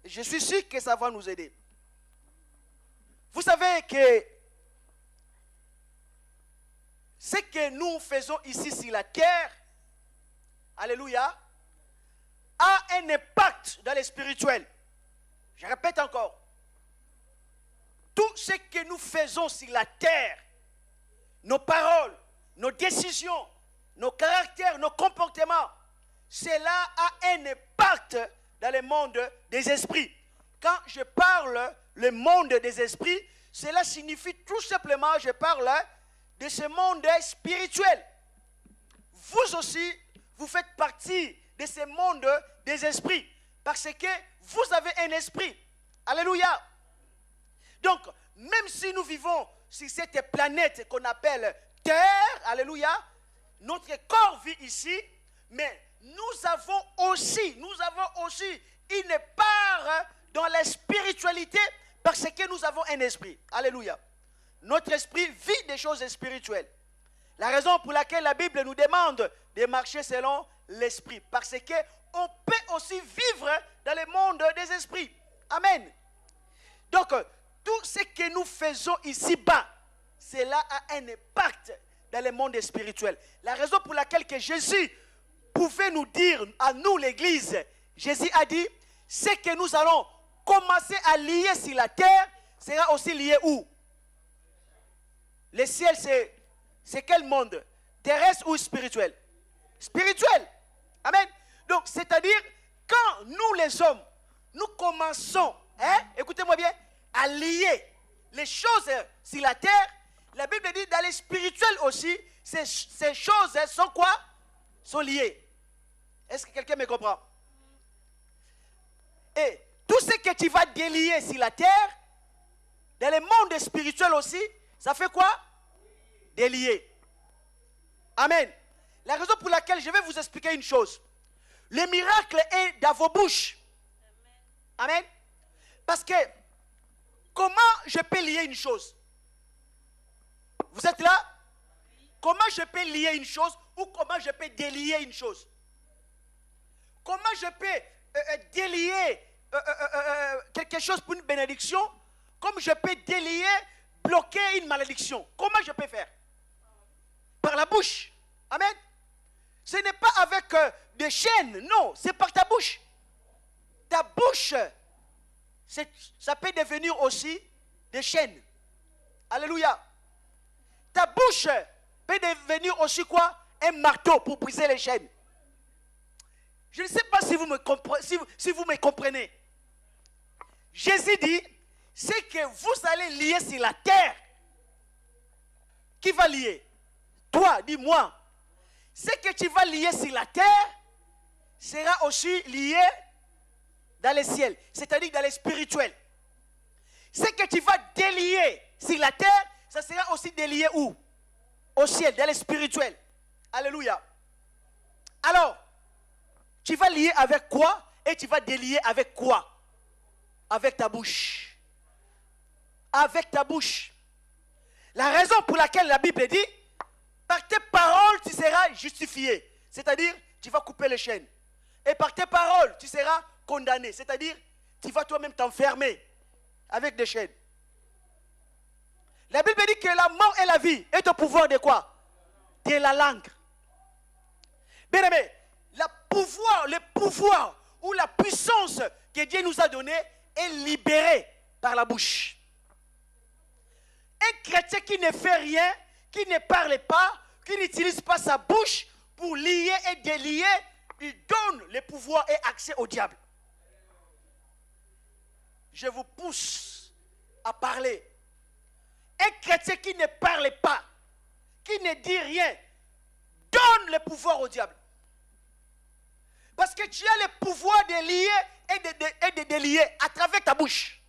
je suis sûr que ça va nous aider. Vous savez que ce que nous faisons ici sur la terre, alléluia, a un impact dans le spirituel. Je répète encore. Tout ce que nous faisons sur la terre, nos paroles, nos décisions, nos caractères, nos comportements, cela a un impact dans le monde des esprits. Quand je parle le monde des esprits, cela signifie tout simplement, je parle de ce monde spirituel. Vous aussi, vous faites partie de ce monde des esprits, parce que vous avez un esprit. Alléluia. Donc, même si nous vivons sur cette planète qu'on appelle Terre, alléluia, notre corps vit ici, mais nous avons aussi une part dans la spiritualité parce que nous avons un esprit. Alléluia. Notre esprit vit des choses spirituelles. La raison pour laquelle la Bible nous demande de marcher selon l'esprit, parce qu'on peut aussi vivre dans le monde des esprits. Amen. Donc, tout ce que nous faisons ici-bas, cela a un impact dans le monde spirituel. La raison pour laquelle que Jésus pouvait nous dire, à nous l'église, Jésus a dit, ce que nous allons commencer à lier sur la terre, sera aussi lié où? Le ciel, c'est quel monde? Terrestre ou spirituel? Spirituel. Amen. Donc, c'est-à-dire, quand nous les hommes, nous commençons, écoutez-moi bien, à lier les choses sur la terre, la Bible dit dans les spirituels aussi, ces choses sont quoi? Sont liées. Est-ce que quelqu'un me comprend? Et tout ce que tu vas délier sur la terre, dans le monde spirituel aussi, ça fait quoi? Délier. Amen. La raison pour laquelle je vais vous expliquer une chose. Le miracle est dans vos bouches. Amen. Parce que, comment je peux lier une chose? Vous êtes là? Comment je peux lier une chose ou comment je peux délier une chose? Comment je peux délier quelque chose pour une bénédiction, comme je peux délier, bloquer une malédiction? Comment je peux faire? Par la bouche. Amen. Ce n'est pas avec des chaînes, non, c'est par ta bouche. Ta bouche, ça peut devenir aussi des chaînes. Alléluia. Ta bouche peut devenir aussi quoi? Un marteau pour briser les chaînes. Je ne sais pas si vous me comprenez. Jésus dit, c'est que vous allez lier sur la terre. Qui va lier? Toi, dis-moi. Ce que tu vas lier sur la terre sera aussi lié dans le ciel, c'est-à-dire dans le spirituel. Ce que tu vas délier sur la terre, ça sera aussi délié où? Au ciel, dans le spirituel. Alléluia. Alors, tu vas lier avec quoi et tu vas délier avec quoi? Avec ta bouche. Avec ta bouche. La raison pour laquelle la Bible dit, par tes paroles, tu seras justifié. C'est-à-dire, tu vas couper les chaînes. Et par tes paroles, tu seras condamné. C'est-à-dire, tu vas toi-même t'enfermer avec des chaînes. La Bible dit que la mort et la vie est au pouvoir de quoi? De la langue. Bien aimé, le pouvoir ou la puissance que Dieu nous a donnée est libérée par la bouche. Un chrétien qui ne fait rien, qui ne parle pas, qui n'utilise pas sa bouche pour lier et délier, il donne le pouvoir et accès au diable. Je vous pousse à parler. Un chrétien qui ne parle pas, qui ne dit rien, donne le pouvoir au diable. Parce que tu as le pouvoir de lier et de délier à travers ta bouche.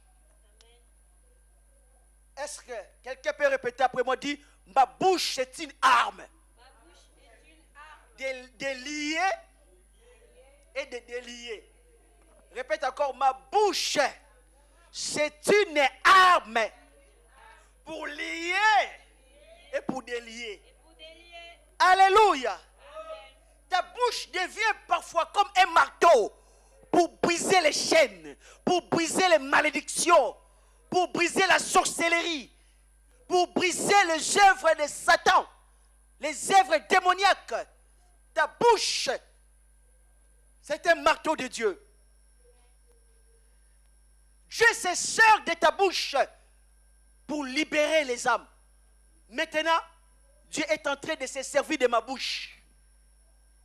Est-ce que quelqu'un peut répéter après moi? Dit, ma bouche c'est une arme. Ma bouche est une arme. De lier et de délier. Répète encore, ma bouche c'est une arme pour lier et pour délier. Alléluia. Ta bouche devient parfois comme un marteau pour briser les chaînes, pour briser les malédictions, pour briser la sorcellerie, pour briser les œuvres de Satan, les œuvres démoniaques. Ta bouche, c'est un marteau de Dieu. Dieu se sert de ta bouche pour libérer les âmes. Maintenant, Dieu est en train de se servir de ma bouche.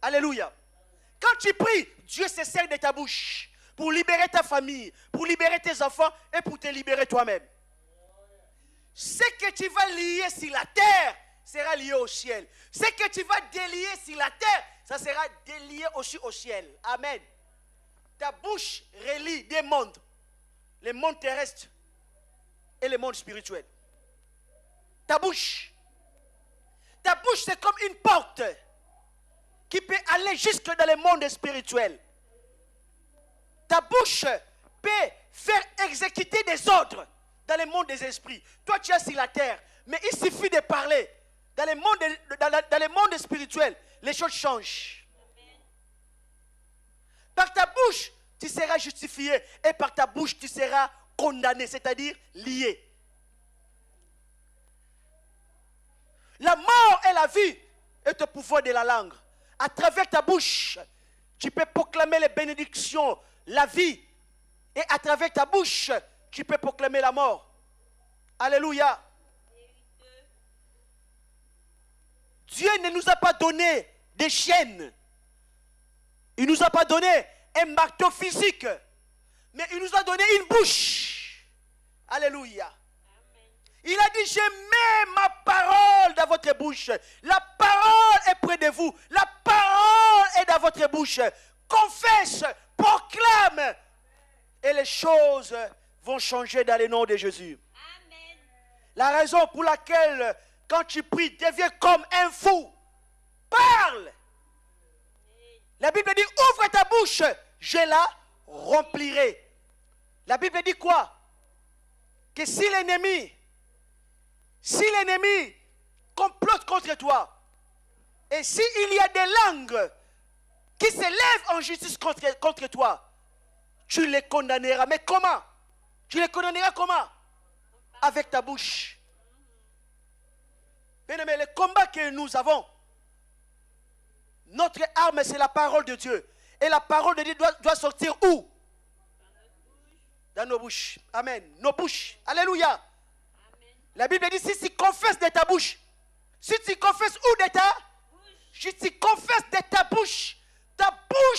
Alléluia. Quand tu pries, Dieu se sert de ta bouche pour libérer ta famille, pour libérer tes enfants et pour te libérer toi-même. Ce que tu vas lier sur la terre sera lié au ciel. Ce que tu vas délier sur la terre, ça sera délié aussi au ciel. Amen. Ta bouche relie des mondes. Le monde terrestre et le monde spirituel. Ta bouche, c'est comme une porte qui peut aller jusque dans le monde spirituel. Ta bouche peut faire exécuter des ordres dans le monde des esprits. Toi, tu es sur la terre, mais il suffit de parler. Dans le monde spirituel, les choses changent. Par ta bouche, tu seras justifié et par ta bouche, tu seras condamné, c'est-à-dire lié. La mort et la vie est au pouvoir de la langue. À travers ta bouche, tu peux proclamer les bénédictions, la vie. Et à travers ta bouche, tu peux proclamer la mort. Alléluia. Dieu ne nous a pas donné des chaînes. Il ne nous a pas donné un marteau physique. Mais il nous a donné une bouche. Alléluia. Il a dit, je mets ma parole dans votre bouche. La parole est près de vous. La parole est dans votre bouche. Confesse, proclame. Et les choses vont changer dans le nom de Jésus. Amen. La raison pour laquelle, quand tu pries, deviens comme un fou. Parle. La Bible dit, ouvre ta bouche, je la remplirai. La Bible dit quoi? Que si l'ennemi complote contre toi, et s'il y a des langues qui se lèvent en justice contre toi, tu les condamneras. Mais comment? Tu les condamneras comment? Avec ta bouche. Bien aimé, le combat que nous avons, notre arme, c'est la parole de Dieu. Et la parole de Dieu doit sortir où? Dans nos bouches. Amen. Nos bouches. Alléluia. Amen. La Bible dit, si tu confesses de ta bouche, si tu confesses où de ta bouche? Si tu confesses de ta bouche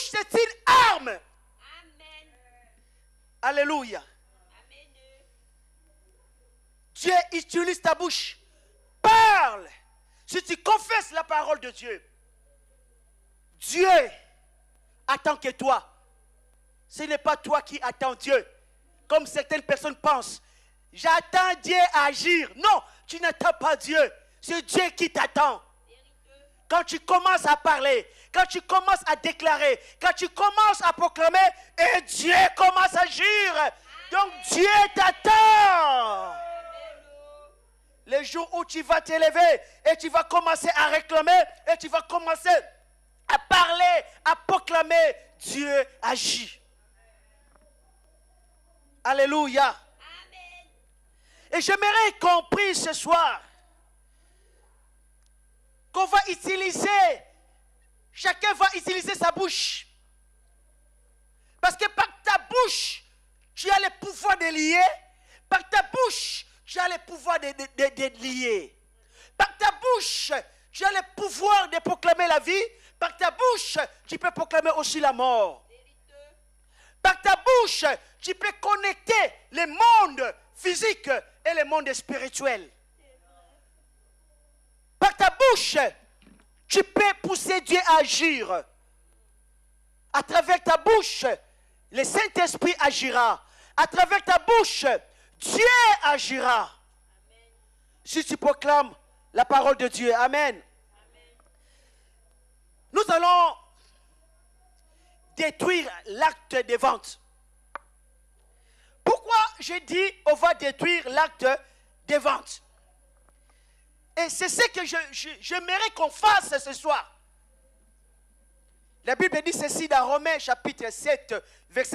c'est une arme. Amen. Alléluia. Amen. Dieu utilise ta bouche. Parle. Si tu confesses la parole de Dieu, Dieu attend que toi. Ce n'est pas toi qui attends Dieu. Comme certaines personnes pensent. J'attends Dieu à agir. Non, tu n'attends pas Dieu. C'est Dieu qui t'attend. Quand tu commences à parler, quand tu commences à déclarer, quand tu commences à proclamer, et Dieu commence à agir. Donc Dieu t'attend. Le jour où tu vas t'élever et tu vas commencer à réclamer et tu vas commencer à parler, à proclamer, Dieu agit. Alléluia. Amen. Et j'aimerais qu'on prie ce soir, qu'on va utiliser, chacun va utiliser sa bouche. Parce que par ta bouche, tu as le pouvoir de lier. Par ta bouche, tu as le pouvoir de lier. Par ta bouche, tu as le pouvoir de proclamer la vie. Par ta bouche, tu peux proclamer aussi la mort. Par ta bouche, tu peux connecter le monde physique et le monde spirituel. Par ta bouche, tu peux pousser Dieu à agir. À travers ta bouche, le Saint-Esprit agira. À travers ta bouche, Dieu agira. Amen. Si tu proclames la parole de Dieu. Amen. Amen. Nous allons détruire l'acte de vente. Pourquoi j'ai dit on va détruire l'acte de vente? Et c'est ce que j'aimerais qu'on fasse ce soir. La Bible dit ceci dans Romains chapitre 7, verset